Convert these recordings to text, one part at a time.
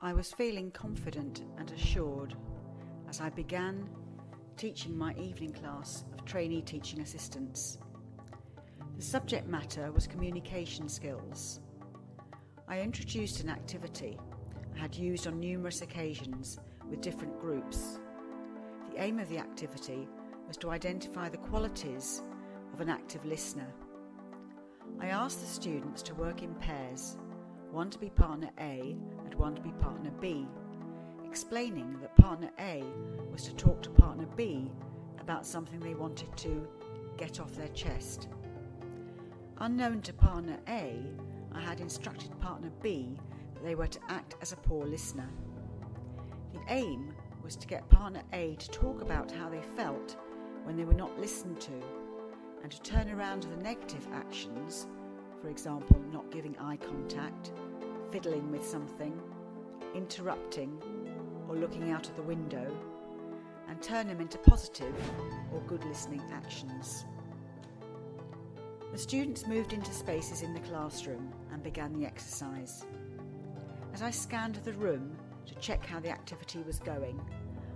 I was feeling confident and assured as I began teaching my evening class of trainee teaching assistants. The subject matter was communication skills. I introduced an activity I had used on numerous occasions with different groups. The aim of the activity was to identify the qualities of an active listener. I asked the students to work in pairs, one to be partner A and one to be partner B, explaining that partner A was to talk to partner B about something they wanted to get off their chest. Unknown to partner A, I had instructed partner B that they were to act as a poor listener. The aim was to get partner A to talk about how they felt when they were not listened to, and to turn around to the negative actions, for example, not giving eye contact, fiddling with something, interrupting, or looking out of the window, and turn them into positive or good listening actions. The students moved into spaces in the classroom and began the exercise. As I scanned the room to check how the activity was going,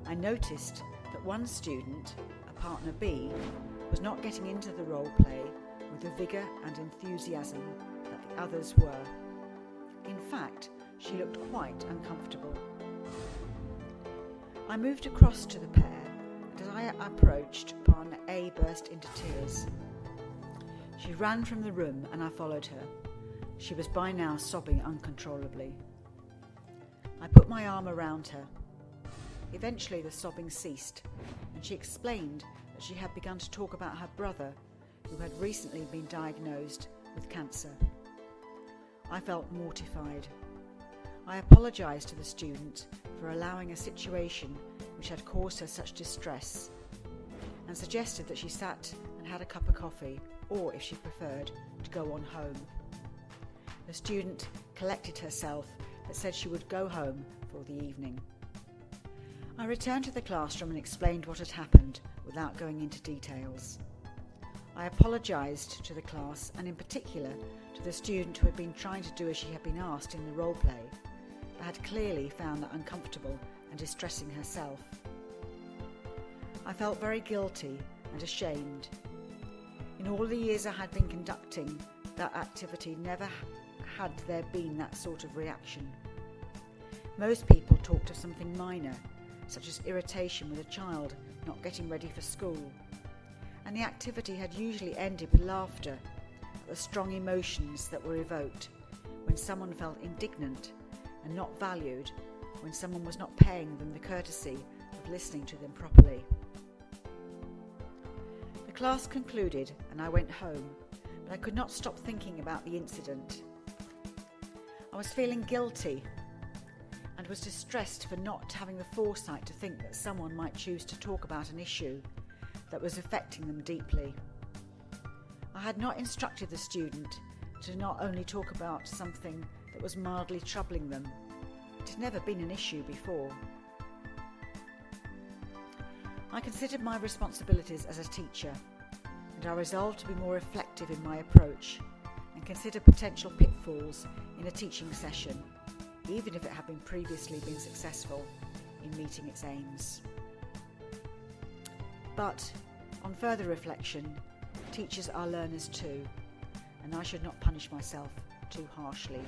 I noticed that one student, a partner B, was not getting into the role play with the vigour and enthusiasm that the others were. In fact, she looked quite uncomfortable. I moved across to the pair, and as I approached, partner A burst into tears. She ran from the room and I followed her. She was by now sobbing uncontrollably. I put my arm around her. Eventually the sobbing ceased, and she explained that she had begun to talk about her brother, who had recently been diagnosed with cancer. I felt mortified. I apologised to the student for allowing a situation which had caused her such distress, and suggested that she sat and had a cup of coffee, or, if she preferred, to go on home. The student collected herself but said she would go home for the evening. I returned to the classroom and explained what had happened without going into details. I apologised to the class, and in particular to the student who had been trying to do as she had been asked in the role play, but had clearly found that uncomfortable and distressing herself. I felt very guilty and ashamed. In all the years I had been conducting that activity, never had there been that sort of reaction. Most people talked of something minor, such as irritation with a child not getting ready for school, and the activity had usually ended with laughter at the strong emotions that were evoked when someone felt indignant and not valued, when someone was not paying them the courtesy of listening to them properly. The class concluded and I went home, but I could not stop thinking about the incident. I was feeling guilty and was distressed for not having the foresight to think that someone might choose to talk about an issue that was affecting them deeply. I had not instructed the student to not only talk about something that was mildly troubling them. It had never been an issue before. I considered my responsibilities as a teacher, and I resolved to be more reflective in my approach and consider potential pitfalls in a teaching session, even if it had previously been successful in meeting its aims. But, on further reflection, teachers are learners too, and I should not punish myself too harshly.